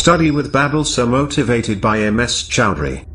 Study with Babel Sir, motivated by MS Chowdhury.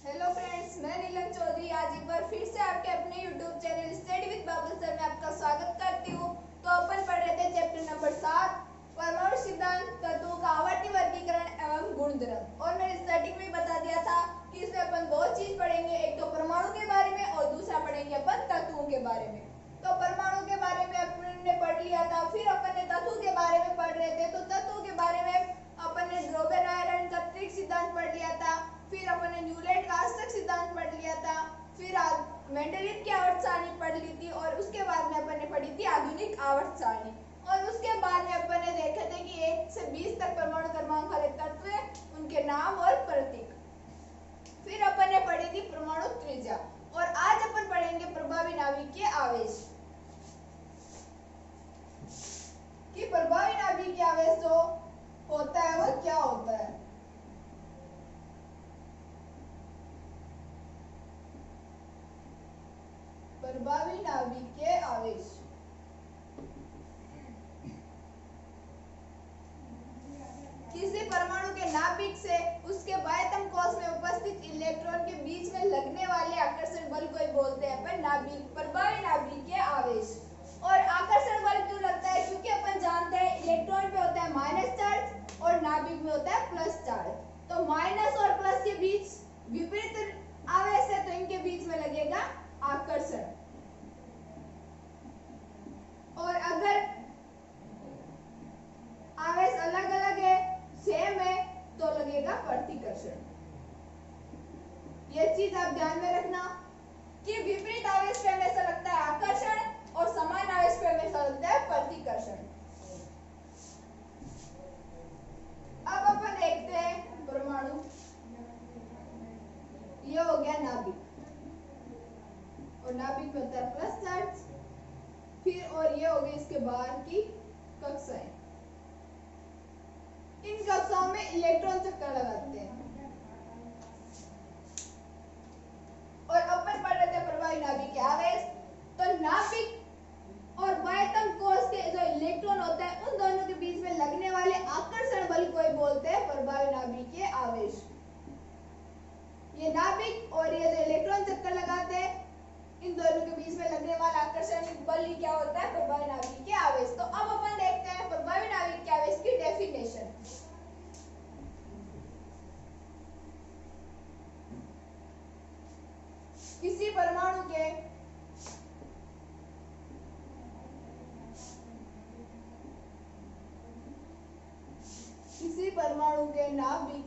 Hello friends, मैं नीलम चौधरी आज एक बार फिर से आपके अपने YouTube channel study with Babul sir में आपका स्वागत करती हूँ। तो अपन पढ़ रहे थे चैप्टर नंबर 7 परमाणु सिद्धांत, तत्वों का आवर्ती वर्गीकरण एवं गुणधर्म। और मैंने स्टार्टिंग में बता दिया था कि इसमें अपन दो चीज पढ़ेंगे, एक तो परमाणु के बारे में और दूसरा पढ़ेंगे अपन तत्वों के बारे में। तो परमाणु के बारे में अपन ने पढ़ लिया था, फिर अपन ने तत्वों के बारे में पढ़ रहे थे। तो तत्वों के बारे में अपन ने ड्रोबेन आयरन का त्रिक सिद्धांत पढ़ लिया था, फिर अपन ने न्यूलैंड का आवर्तक सिद्धांत पढ़ लिया था, फिर मेंडलीव की आवर्त सारणी पढ़ ली थी और उसके बाद में अपन ने पढ़ी थी आधुनिक आवर्त सारणी। और उसके बाद में अपन ने देखे थे कि 1 से 20 तक परमाणु क्रमांक वाले तत्व हैं, उनके नाम और प्रतीक। फिर अपन ने पढ़ी थी परमाणु त्रिज्या और आज अपन पढ़ेंगे प्रभावी नाभिकीय आवेश। कि प्रभावी नाभिकीय आवेश जो होता है वो क्या होता है। प्रभावी नाभिकीय आवेश किसी परमाणु के नाभिक से उसके बाह्यतम कोश में उपस्थित इलेक्ट्रॉन के बीच में लगने वाले आकर्षण बल को ही बोलते हैं अपन नाभिक, प्रभावी नाभिकीय आवेश। और आकर्षण बल क्यों लगता है? क्योंकि अपन जानते हैं इलेक्ट्रॉन पे होता है माइनस चार्ज और नाभिक में होता है प्लस चार्ज। तो माइनस और प्लस के बीच विपरीत आवेश है, तो इनके बीच में लगेगा आकर्षण। और अगर आवेश अलग अलग है, सेम है, तो लगेगा प्रतिकर्षण। यह चीज आप ध्यान में रखना कि विपरीत आवेश पे हमेशा लगता है आकर्षण और समान आवेश पे हमेशा लगता है प्रतिकर्षण। अब अपन देखते हैं परमाणु। ये हो गया नाभिक और नाभिक में होता है प्लस चार्ज। फिर और ये हो गई इसके बाहर की कक्षाएं। इन कक्षाओं में इलेक्ट्रॉन चक्कर लगाते हैं। और अपन पढ़ रहे थे प्रभावी नाभिकीय आवेश। तो नाभिक और बाह्यतम कोश के जो इलेक्ट्रॉन होता है उन दोनों के बीच में लगने वाले आकर्षण बल को ही बोलते हैं प्रभावी नाभिकीय आवेश। ये नाभिक और ये जो इलेक्ट्रॉन चक्कर लगाते हैं, इन दोनों के बीच में लगने वाला आकर्षण बल ही क्या होता है? प्रभावी नाभिकीय आवेश। तो अब अपन देखते हैं प्रभावी नाभिकीय आवेश की डेफिनेशन। किसी परमाणु के नाभिक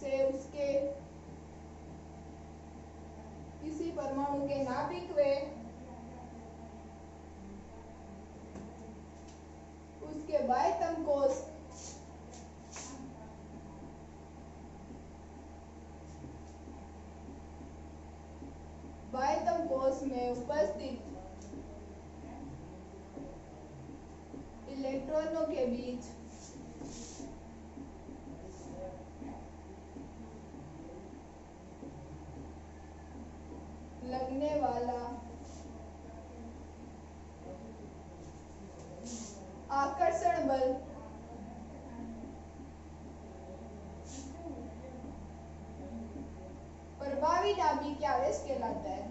से उसके किसी परमाणु के नाभिक में उसके बाह्यतम कोश में उपस्थित इलेक्ट्रॉनों के बीच लगने वाला आकर्षण बल प्रभावी नाभिकीय आवेश कहलाता है।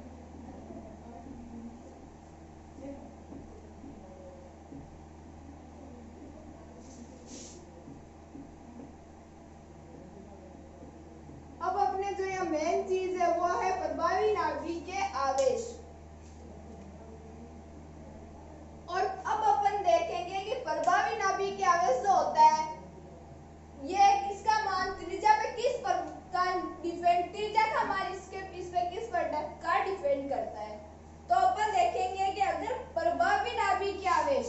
अब अपने जो यह मेन चीज है वो है प्रभावी नाभिकीय आवेश। और अब अपन देखेंगे कि प्रभावी नाभिकीय आवेश जो होता है ये इसका मान त्रिज्या पे किस पर का डिपेंड, त्रिज्या का मान इसके इस पे किस पर का डिपेंड करता है। तो अपन देखेंगे कि अगर प्रभावी नाभिकीय आवेश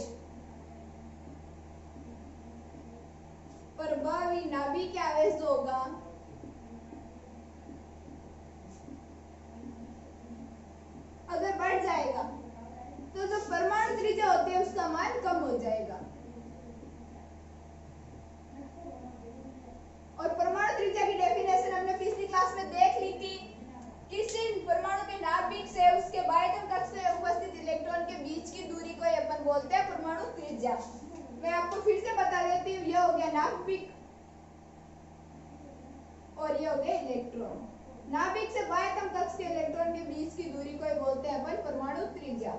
जो होगा अगर बढ़ जाएगा तो जो परमाणु त्रिज्या होती है उसका मान कम हो जाएगा। और परमाणु त्रिज्या की डेफिनेशन हमने पिछली क्लास में देख ली थी कि और ये हो गए इलेक्ट्रॉन। नाभिक से बाह्यतम कक्ष के इलेक्ट्रॉन के बीच की दूरी को बोलते हैं अपन परमाणु त्रिज्या।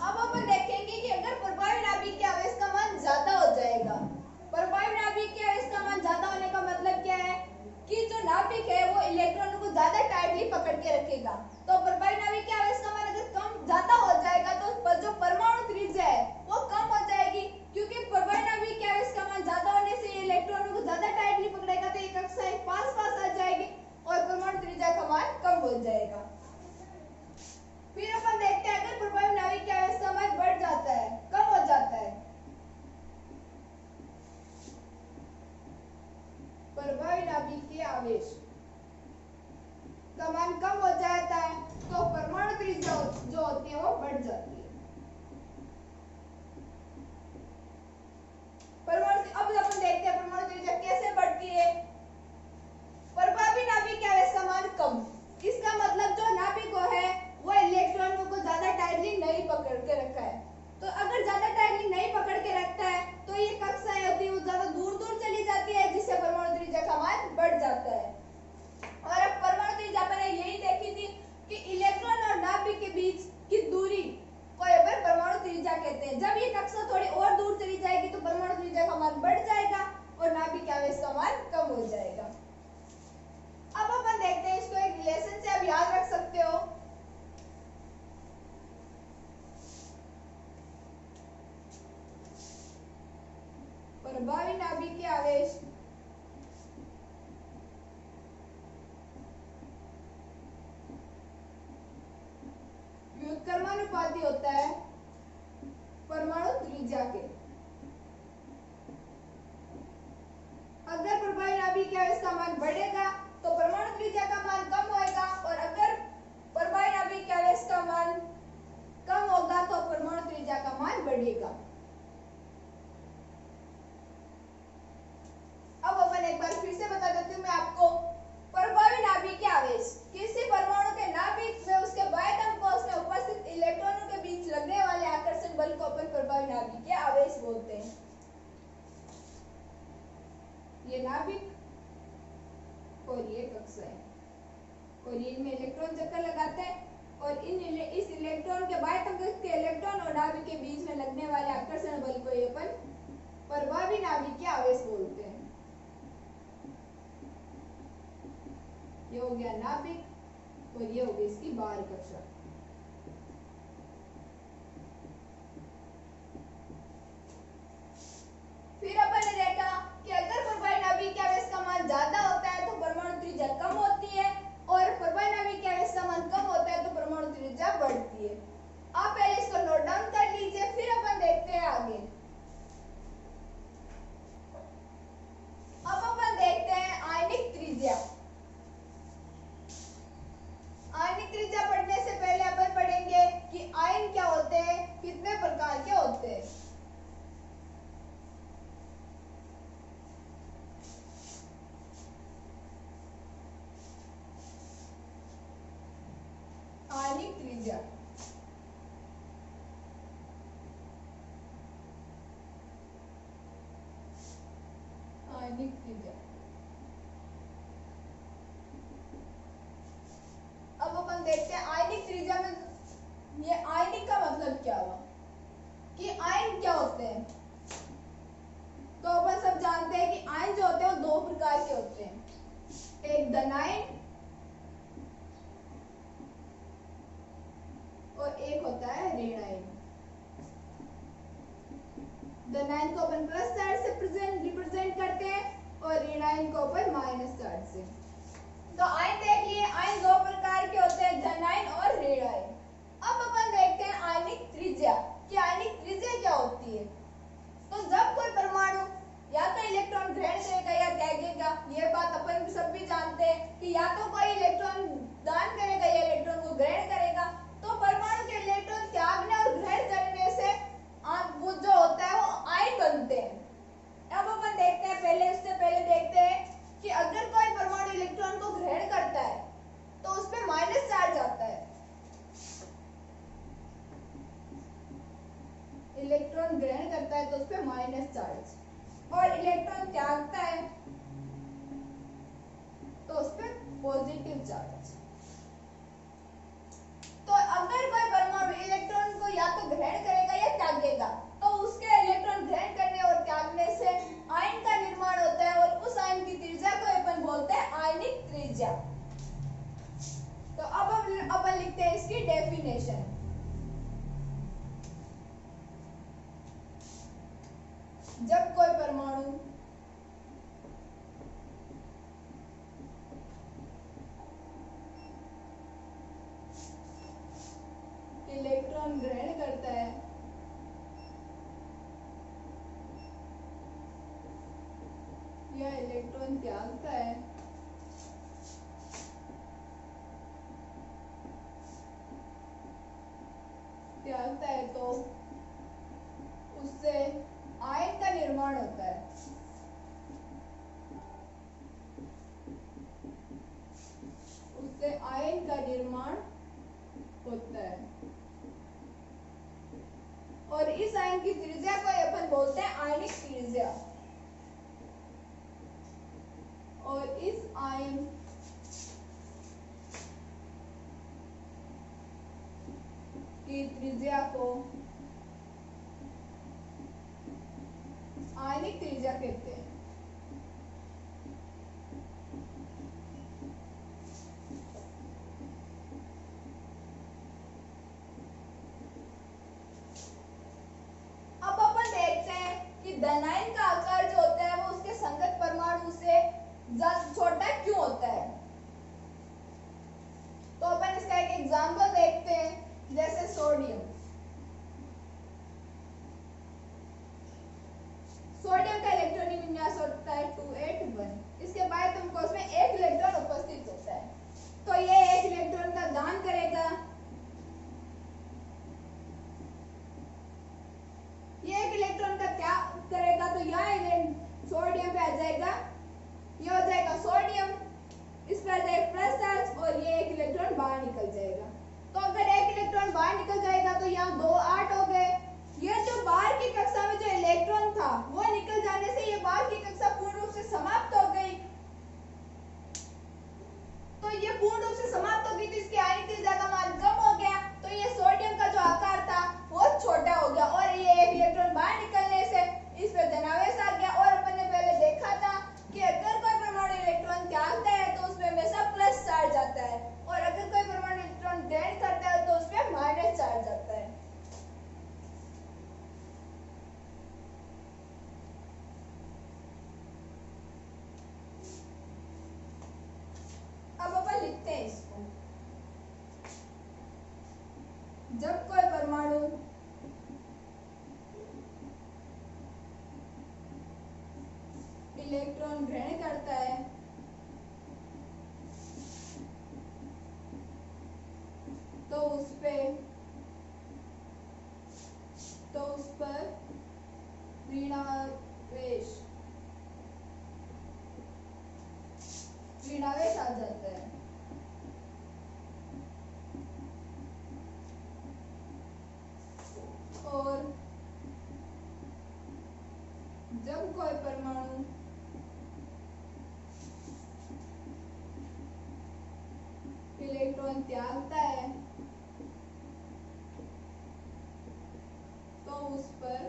अब अपन देखेंगे कि अगर प्रभावी नाभिक के आवेश का मान ज्यादा हो जाएगा, प्रभावी नाभिक के आवेश का मान ज्यादा होने का मतलब क्या है कि जो नाभिक है वो इलेक्ट्रॉनों को ज्यादा टाइटली पकड़ के रखेगा। तो प्रभावी नाभिक के आवेश का मान अगर कम ज्यादा हो जाएगा तो जो परमाणु त्रिज्या है वो कम हो जाएगी, क्योंकि प्रभावी नाभिक के आवेश का मान ज्यादा होने से इलेक्ट्रॉनों को ज्यादा टाइटली पकड़ेगा तो एक कक्षा पास पास आ जाएगी और परमाणु त्रिज्या का मान कम हो जाएगा। फिर अपन देखते हैं अगर प्रभावी नाभिक के आवेश का मान बढ़ जाता है, कम हो जाता है, प्रभावी नाभिक के आवेश का मान कम हो जाता है तो परमाणु त्रिज्या जो होती है वो बढ़ जाती है। अब अपन देखते हैं परमाणु त्रिज्या कैसे बढ़ती है। प्रभावी नाभिक के आवेश का मान कम, इसका मतलब जो नाभिक है वो इलेक्ट्रॉनों को ज्यादा टाइटली नहीं पकड़ के रखा है। तो अगर ज्यादा टाइटली नहीं पकड़ के रखता है तो ये कक्षाएं होती है वो ज्यादा दूर दूर चली जाती है, जिससे परमाणु त्रिज्या का मान बढ़ जाता है। और अब परमाणु त्रिज्या मैंने यही देखी थी कि इलेक्ट्रॉन और नाभिक के बीच की दूरी को अपन परमाणु त्रिज्या कहते हैं। जब ये कक्षा थोड़ी और दूर चली जाएगी तो परमाणु त्रिज्या का मान बढ़ जाएगा और नाभिक के आवेश का मान कम हो जाएगा। अब अपन देखते हैं इसको एक रिलेशन से आप याद रख सकते हो। प्रभावी नाभिक के आवेश व्युत्क्रमानुपाती होता है परमाणु त्रिज्या के। अगर प्रभावी नाभिक के आवेश का मान बढ़ेगा तो परमाणु त्रिज्या का मान कम होएगा और अगर प्रभावी नाभिक के आवेश का मान कम होगा तो परमाणु त्रिज्या का मान बढ़ेगा। अब अपन एक बार फिर से बता देती हूँ मैं आपको, प्रभावी नाभिक के आवेश किसी परमाणु के नाभिक में उसके बाह्यतम कोश में उपस्थित इलेक्ट्रॉनों के बीच लगने वाले आकर्षण बल को अपन प्रभावी नाभिक के आवेश बोलते हैं। ये नाभिक और ये कक्षाएं और ये इनमें इलेक्ट्रॉन चक्कर लगाते हैं और इस इलेक्ट्रॉन के बाह्यतम कक्ष के इलेक्ट्रॉन और नाभिक के बीच में लगने वाले आकर्षण बल को ये अपन प्रभावी नाभिक के आवेश बोलते हैं। ये हो गया नाभिक और ये हो गई इसकी बाहरी कक्षा। फिर अपन ने देखा कि अगर प्रभावी नाभिक के आवेश का मान ज्यादा होता है तो परमाणु त्रिज्या कम होती है और प्रभावी नाभिक के आवेश का मान कम होता है तो परमाणु त्रिज्या बढ़ती है। आप पहले इसको नोट डाउन कर लीजिए, फिर अपन देखते हैं आगे। अब अपन देखते हैं आयनिक त्रिज्या। आयनिक त्रिज्या पढ़ने से पहले अपन पढ़ेंगे कि आयन क्या होते हैं, कितने प्रकार के होते हैं। आयनिक त्रिज्या आयनिक त्रिज्या अब अपन देखते हैं आयनिक त्रिज्या में ये आयनिक का मतलब क्या हुआ कि आयन क्या होते हैं। तो अपन सब जानते हैं कि आयन जो होते हैं वो दो प्रकार के होते हैं, एक धनायन और एक होता है ऋणायन। धनायन को अपन प्लस चार्ज से रिप्रेजेंट करते हैं और ऋणायन को अपन माइनस चार्ज से। तो आयन देख लिए, आयन दो प्रकार के होते हैं, धनायन और ऋणायन। अब अपन देखते हैं आयनिक त्रिज्या कि आयनिक त्रिज्या क्या होती है। तो जब कोई परमाणु या तो इलेक्ट्रॉन ग्रहण करेगा या त्यागेगा, ये बात अपन सब भी जानते हैं कि या तो कोई इलेक्ट्रॉन दान करेगा या इलेक्ट्रॉन को ग्रहण करेगा, तो परमाणु के इलेक्ट्रॉन त्यागने और ग्रहण करने से वो जो होता है वो आयन बनते हैं। अब अपन देखते हैं उससे पहले देखते हैं कि अगर कोई परमाणु इलेक्ट्रॉन को ग्रहण करता है तो उस पे माइनस चार्ज आता है। इलेक्ट्रॉन ग्रहण करता है तो उस पर माइनस चार्ज, और इलेक्ट्रॉन त्यागता है तो उस पर पॉजिटिव चार्ज। तो अगर कोई परमाणु इलेक्ट्रॉन को या तो ग्रहण करेगा या त्यागेगा, तो उसके इलेक्ट्रॉन ग्रहण करने और त्यागने से आयन का निर्माण होता है, और उस आयन की त्रिज्या को अपन बोलते हैं आयनिक त्रिज्या। तो अब अपन लिखते हैं इसकी डेफिनेशन। जब कोई परमाणु इलेक्ट्रॉन ग्रहण करता है या इलेक्ट्रॉन त्यागता है, तो उससे आयन का निर्माण होता है। उससे आयन का निर्माण होता है, और इस आयन की त्रिज्या को अपन बोलते हैं आयनिक त्रिज्या। और इस आयन की त्रिज्या को आयनिक त्रिज्या कहते हैं। अब अपन देखते हैं कि धनायन का आकार जो होता है वो उसके संगत परमाणु से छोटा क्यों होता है। तो अपन इसका एक एग्जांपल देखते हैं, जैसे सोडियम। सोडियम का इलेक्ट्रॉनिक विन्यास होता है 281। इसके बाद तुमको उसमें एक इलेक्ट्रॉन उपस्थित होता है, तो ये एक इलेक्ट्रॉन का दान करेगा। ये एक इलेक्ट्रॉन का त्याग करेगा, तो यहाँ सोडियम पे आ जाएगा, ये हो जाएगा सोडियम, इस पर आ जाएगा प्लस चार्ज, और ये एक इलेक्ट्रॉन बाहर निकल जाएगा। तो अगर एक इलेक्ट्रॉन बाहर निकल जाएगा तो यहाँ 2 8 हो गए। ये जो बाहर की कक्षा में जो इलेक्ट्रॉन था वो निकल जाने से ये बाहर की कक्षा पूर्ण रूप से समाप्त हो गई। तो ये पूर्ण रूप से समाप्त हो गई, तो इसकी आयनिक त्रिज्या का मान कम हो गया, तो ये सोडियम का जो आकार था वो छोटा हो गया, और ये एक इलेक्ट्रॉन बाहर निकलने से इस पर धनावेश आ गया। और अपन ने पहले देखा था कि अगर कोई परमाणु इलेक्ट्रॉन त्यागता है तो उसमें हमेशा प्लस चार्ज आता है, और अगर कोई परमाणु इलेक्ट्रॉन ग्रहण करता है तो उसमें माइनस चार्ज आता है। अब अपन लिखते हैं इसको। जब कोई परमाणु इलेक्ट्रॉन ग्रहण करता है तो उस पर ऋणावेश आ जाता है। और जब कोई परमाणु इलेक्ट्रॉन त्यागता है तो उस पर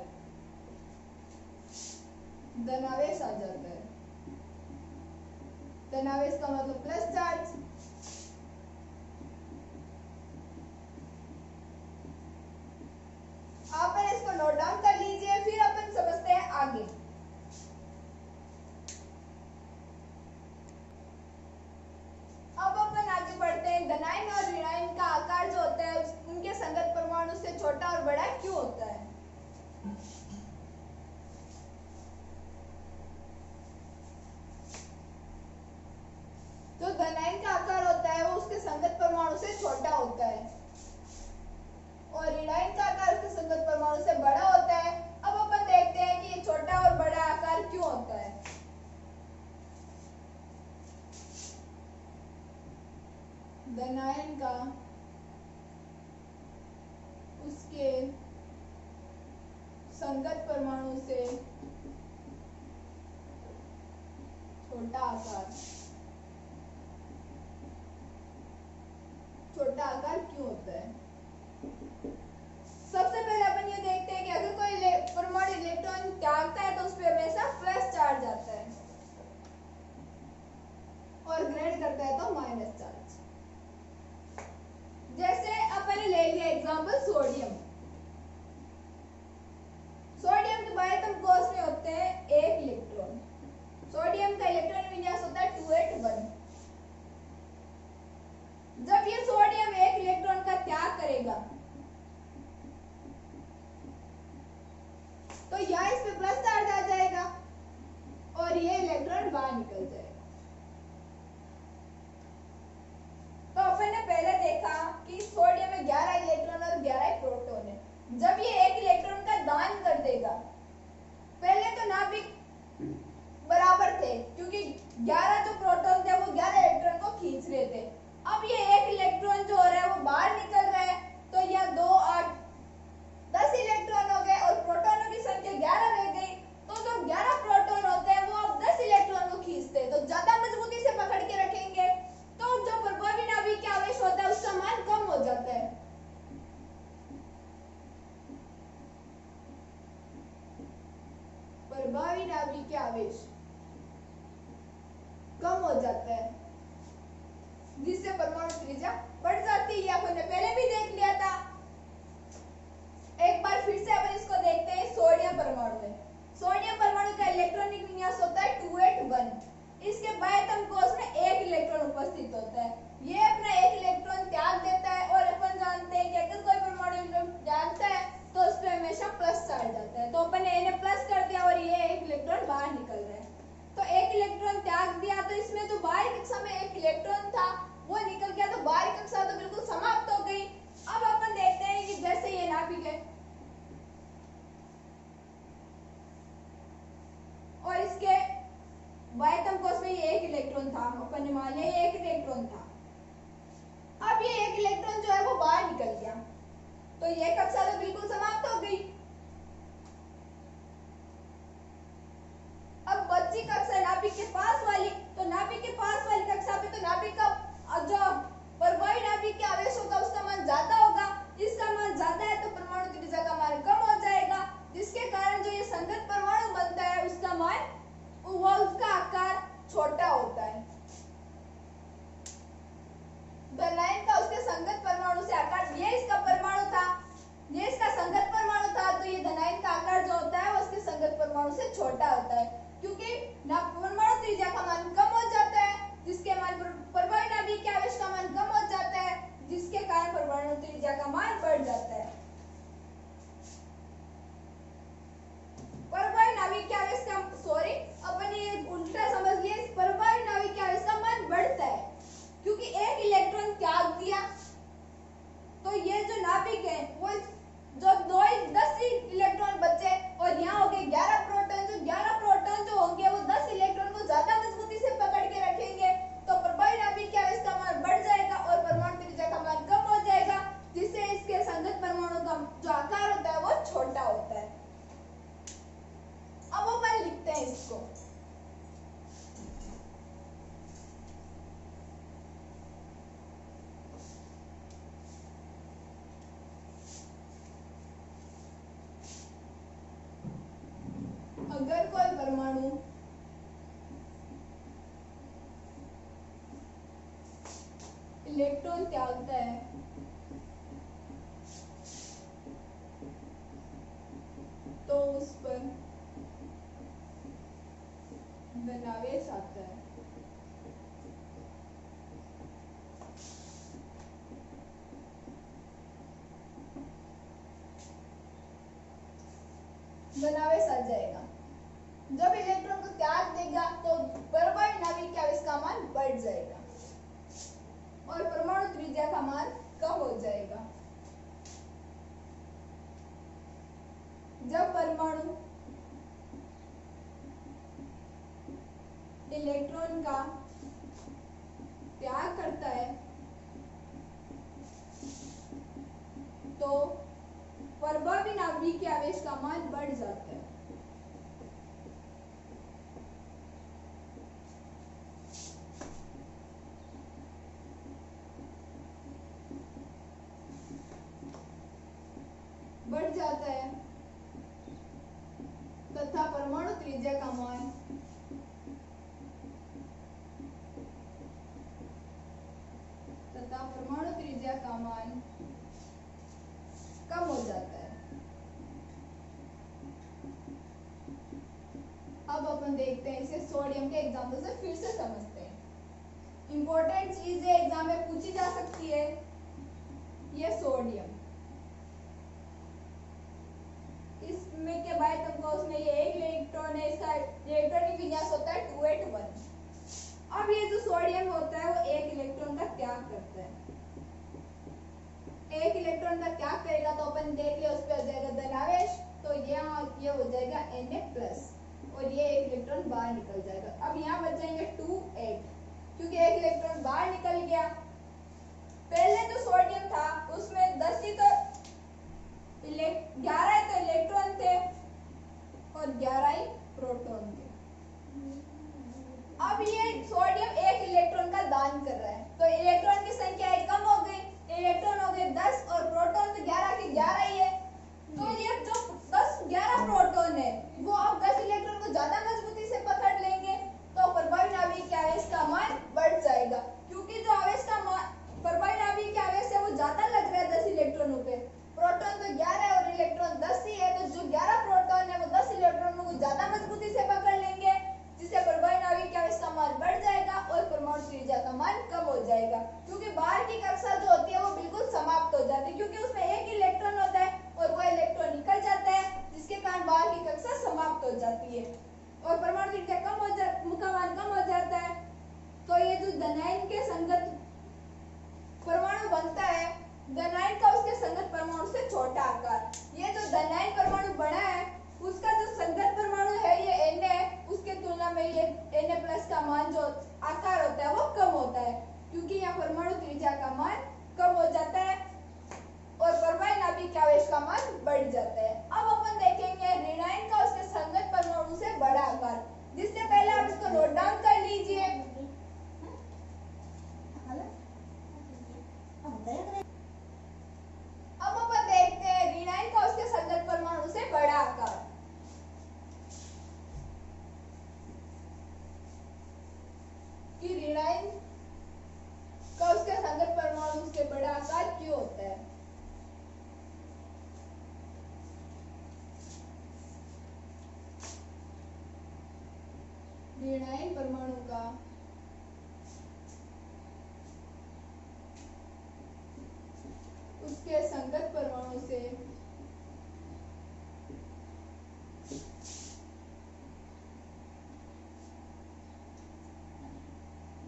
धनावेश आ जाता है। धनावेश का मतलब प्लस चार्ज। आप इसको नोट डाउन कर लीजिए, फिर अपन समझते हैं आगे। अब अपन आगे बढ़ते हैं। धनायन और ऋणायन का आकार जो होता है उनके संगत परमाणु से छोटा और बड़ा क्यों होता है। तो धनायन का संगत परमाणु से छोटा आकार क्यों होता है? सबसे पहले अपन ये देखते हैं कि अगर कोई परमाणु इलेक्ट्रॉन त्यागता है तो उस पर हमेशा प्लस चार्ज आता है और ग्रेड करता है तो माइनस चार्ज। जैसे अपन ले लिया एग्जांपल सोडियम। सोडियम के बायतम कोष में होते हैं 1 इलेक्ट्रॉन। सोडियम का इलेक्ट्रॉन विन्यास होता है 281। जब ये सोडियम 1 इलेक्ट्रॉन का त्याग करेगा तो यहाँ इस पे प्लस चार्ज आ जाएगा और ये इलेक्ट्रॉन बाहर निकल जाएगा। तो अपन ने पहले देखा कि सोडियम में 11 इलेक्ट्रॉन और 11 प्रोटॉन है। जब ये 1 इलेक्ट्रॉन का दान कर देगा, पहले तो नाभिक बराबर थे क्योंकि 11 जो प्रोटॉन थे वो 11 इलेक्ट्रॉन को खींच रहे थे। अब ये 1 इलेक्ट्रॉन जो हो रहा है वो बाहर निकल रहा है तो यह 2 8 10 इलेक्ट्रॉन हो गए और प्रोटॉनों की संख्या 11 रह गई। तो जो 11 प्रोटॉन होते हैं वो अब 10 इलेक्ट्रॉन को खींचते हैं, तो ज्यादा मजबूती से पकड़ के रखेंगे तो जो प्रभावी नाभिक के आवेश होता है उसका मान कम हो जाता है। प्रभावी नाभिक के आवेश कम हो जाता है जिससे परमाणु त्रिज्या बढ़ जाती है। अपन ने पहले भी देख लिया था। एक बार फिर से अपन इसको देखते हैं सोडियम परमाणु में। सोडियम परमाणु का इलेक्ट्रॉनिक विन्यास होता है 281। इसके बाह्यतम कोष में 1 इलेक्ट्रॉन उपस्थित होता है। ये अपना 1 इलेक्ट्रॉन त्याग देता है और अपन जानते हैं कि अगर कोई परमाणु त्यागता है तो उस पर हमेशा प्लस चार्ज आता है। तो अपन ने इन्हें प्लस कर दिया और ये 1 इलेक्ट्रॉन बाहर निकल रहा है। तो 1 इलेक्ट्रॉन त्याग दिया तो इसमें जो बाहरी कक्षा में 1 इलेक्ट्रॉन था वो निकल गया, तो बाहरी कक्षा तो बिल्कुल समाप्त हो गई। अब अपन देखते हैं कि जैसे ये नाभिक है और इसके बाह्यतम कोष में ये 1 इलेक्ट्रॉन था, अपन ने मान लिया ये 1 इलेक्ट्रॉन था। अब ये 1 इलेक्ट्रॉन जो है वो बाहर निकल गया तो ये कक्षा तो बिल्कुल समाप्त हो गई। अब बची कक्षा नाभिक के पास वाली, तो नाभिक के पास वाली कक्षा पे तो नाभिक का जो परमाणु नाभिक के आवेश होगा उसका मान ज्यादा होगा। इसका मान ज्यादा है तो परमाणु त्रिज्या का मान कम हो जाएगा, जिसके कारण जो ये संगत परमाणु बनता है उसका मान वो उसका आकार छोटा होता है। धनायन का उसके संगत परमाणु से आकार, ये इसका परमाणु था, ये इसका संगत परमाणु था, तो ये धनायन का आकार जो होता है वो उसके संगत परमाणु से छोटा होता है क्योंकि परमाणु त्रिज्या का मान कम हो जाता है, जिसके मान परमाणु नाभिक के आवेश का मान कम हो जाता है, जिसके कारण परमाणु त्रिज्या का मान बढ़ जाता है। परमाणु नाभिक के आवेश का अपन ये उल्टा समझ लिए, परमाणु नाभिक के आवेश का मान बढ़ता है क्योंकि 1 इलेक्ट्रॉन त्याग दिया तो ये जो नाभिक है वो जो 10 इलेक्ट्रॉन बचे और यहाँ हो गए 11 प्रोटॉन। जो 11 प्रोटॉन जो होंगे वो 10 इलेक्ट्रॉन को ज्यादा मजबूती से पकड़ के रखेंगे तो परमाणु नाभिक के आवेश का मान बढ़ जाएगा और परमाणु त्रिज्या का मान कम हो जाएगा, जिससे इसके संगत परमाणु का जो आकार होता है वो छोटा होता है। अब अपन लिखते हैं इसको। अगर कोई परमाणु इलेक्ट्रॉन त्यागता है तो उस पर धनावेश आता है। धनावेश आ जाएगा। जब इलेक्ट्रॉन को त्याग देगा तो परमाणु नाभिक के आवेश का मान बढ़ जाएगा और परमाणु त्रिज्या का मान कम हो जाएगा। जब परमाणु इलेक्ट्रॉन का त्याग करता है तो प्रभावी नाभिक के आवेश का मान बढ़ जाता है। बढ़ जाता है तथा परमाणु त्रिज्या का मान कम हो जाता है। अब अपन देखते हैं इसे सोडियम के एग्जाम्पल से फिर से समझते हैं। इंपॉर्टेंट चीज है, एग्जाम में पूछी जा सकती है। ये सोडियम, इसमें के बाद तुमको उसमें ये एक इलेक्ट्रॉन है, इसका इलेक्ट्रॉनिक विन्यास होता है 281। अब ये जो सोडियम होता है वो एक इलेक्ट्रॉन का त्याग करता है। एक इलेक्ट्रॉन का त्याग करेगा तो अपन देख ले उस पे हो जाएगा धनावेश, तो ये हो जाएगा Na+ और ये एक इलेक्ट्रॉन बाहर निकल जाएगा। अब यहाँ बच जाएंगे 2 8 क्योंकि एक इलेक्ट्रॉन बाहर निकल गया। पहले जो सोडियम था उसमें 10 ही तो 11 ही तो इलेक्ट्रॉन थे और 11 ही प्रोटॉन थे। अब ये सोडियम एक इलेक्ट्रॉन का दान कर रहा है तो इलेक्ट्रॉन की संख्या कम हो गई, इलेक्ट्रॉन हो गए 10 और प्रोटॉन तो 11 के 11 ही है। तो ये जो 10-11 प्रोटॉन है वो अब 10 इलेक्ट्रॉन को ज्यादा मजबूती से पकड़ लेंगे तो प्रभावी नाभिक के आवेश का मान बढ़ जाएगा। क्योंकि जो आवेश का मान प्रभावी नाभिक के आवेश है वो ज्यादा लग रहा है 10 इलेक्ट्रॉनों पे, प्रोटॉन तो 11 और इलेक्ट्रॉन 10 ही है, तो जो 11 प्रोटॉन है वो 10 इलेक्ट्रॉनों को ज्यादा मजबूती से पकड़ लेंगे जिससे प्रभावी नाभिक के आवेश का मान बढ़ जाएगा और परमाणु त्रिज्या का मान कम हो जाएगा। क्योंकि बाहर की कक्षा जो होती है वो बिल्कुल समाप्त हो जाती है क्योंकि उसमें एक इलेक्ट्रॉन होता है और वो इलेक्ट्रॉन निकल जाता है जिसके कारण बाहर की कक्षा समाप्त हो जाती है और परमाणु त्रिज्या का मान कम हो जाता है। तो ये जो धनायन के संगत परमाणु बनता है, धनायन का उसके संगत परमाणु से छोटा आकार, ये जो धनायन परमाणु बना है उसका जो संगत परमाणु है ये Na है, उसके तुलना में ये Na+ का मान जो आकार होता है वो कम होता है क्योंकि यहाँ परमाणु त्रिज्या का मान कम हो जाता है और परमाणु नाभिक के आवेश का मान बढ़ जाता है। अब अपन देखेंगे ऋणायन का उसके संगत परमाणु से बड़ा आकार, जिससे पहले आप इसको नोट डाउन कर लीजिए। अब अपन देखते हैं ऋणायन का उसके संगत परमाणु से बड़ा आकार। कि ऋणायन का उसके संगत परमाणु से बड़ा आकार क्यों होता है? ऋणायन परमाणु का उसके संगत परमाणु से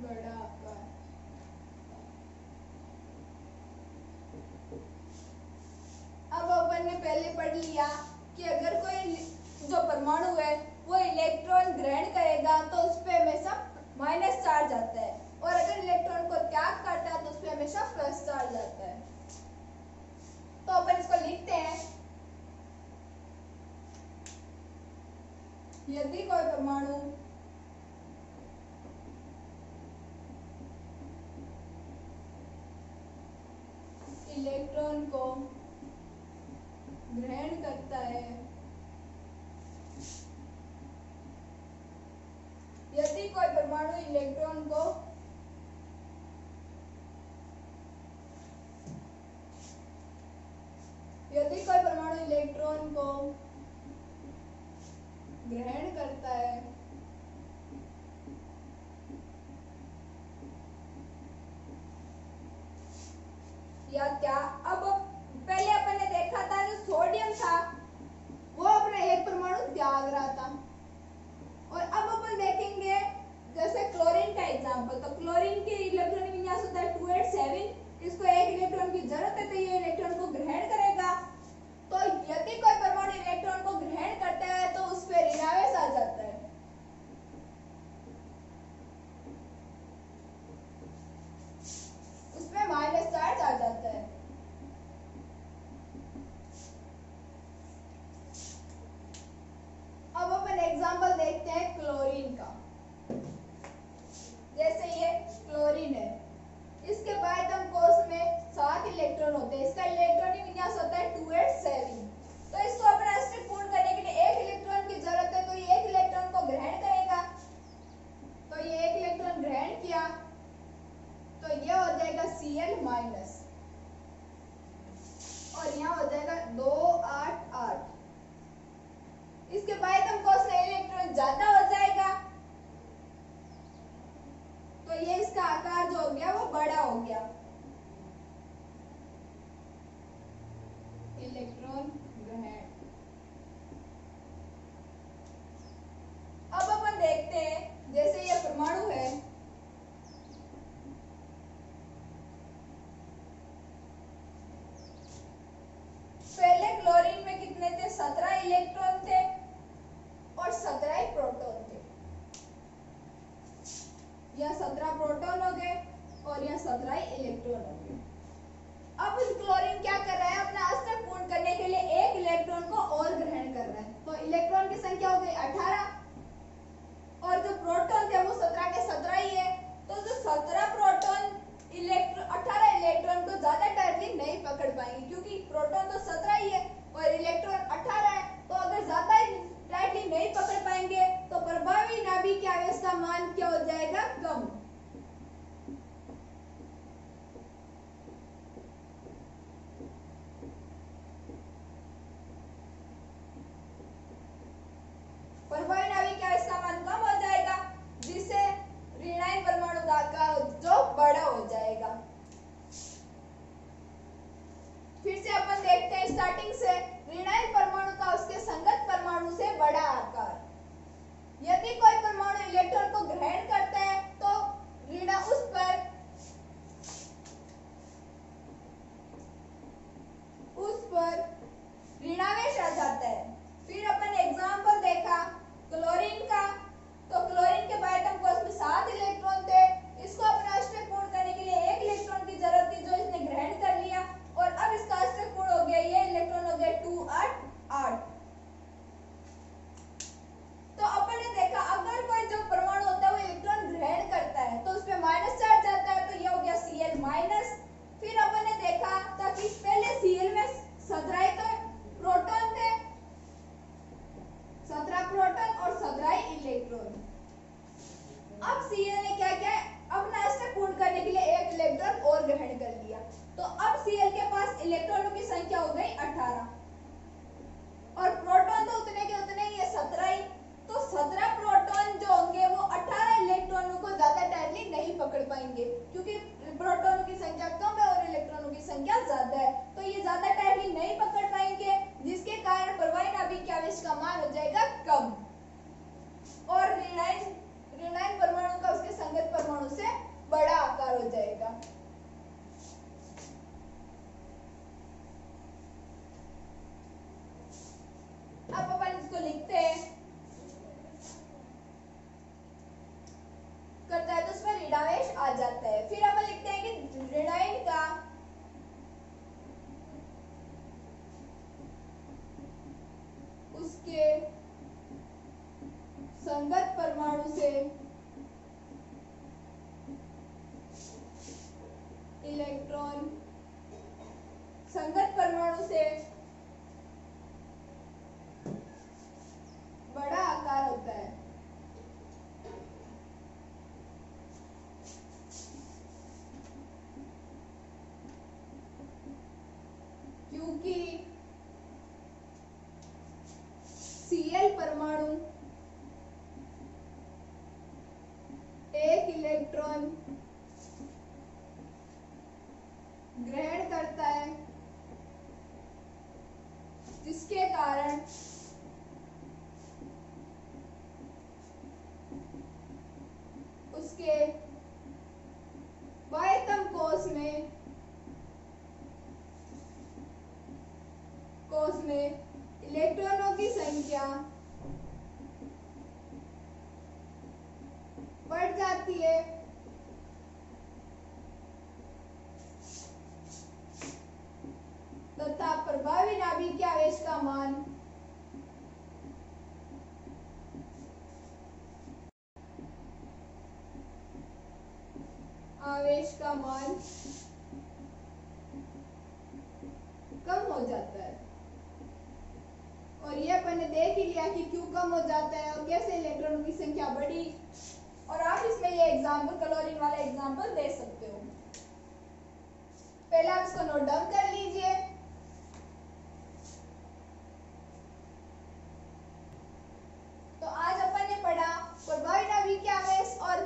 बड़ा आकार। अब अपन ने पहले पढ़ लिया कि अगर कोई जो परमाणु है वो इलेक्ट्रॉन ग्रहण करेगा तो उस पे हमेशा माइनस चार्ज आता है और अगर इलेक्ट्रॉन को त्याग करता है तो उस पे हमेशा प्लस चार्ज आता है। तो अपन इसको लिखते हैं, यदि कोई परमाणु इलेक्ट्रॉन को ग्रहण करता है, यदि कोई परमाणु इलेक्ट्रॉन को ग्रहण करता है या क्या। अब पहले अपन ने देखा था जो सोडियम था वो अपना एक परमाणु त्याग रहा था और अब अपन देखेंगे जैसे क्लोरीन का एग्जांपल। तो क्लोरीन के इलेक्ट्रॉनिक विन्यास होता है 287, इसको एक इलेक्ट्रॉन की जरूरत है तो ये इलेक्ट्रॉन को ग्रहण करेगा। तो यदि कोई परमाणु इलेक्ट्रॉन को ग्रहण करता है तो उस पर ऋणावेश संगत परमाणु से इलेक्ट्रॉन संगत परमाणु से बड़ा आकार होता है। क्योंकि Cl परमाणु एक इलेक्ट्रॉन ग्रहण करता है, जिसके कारण उसके बाह्यतम कोश में इलेक्ट्रॉनों की संख्या बढ़ जाती है तथा प्रभावी नाभिकीय आवेश का मान कम हो जाता है। और ये अपन ने देख ही लिया कि क्यों कम हो जाता है और कैसे इलेक्ट्रॉनों की संख्या बढ़ी। और आप इसमें ये एग्जाम्पल क्लोरीन वाला एग्जाम्पल दे सकते हो। पहले आप इसको नोट डाउन कर लीजिए। तो आज अपन ने पढ़ा प्रभावी नाभिकीय आवेश और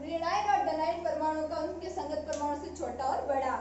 ऋणायन और धनायन परमाणु का उनके संगत परमाणु से छोटा और बड़ा।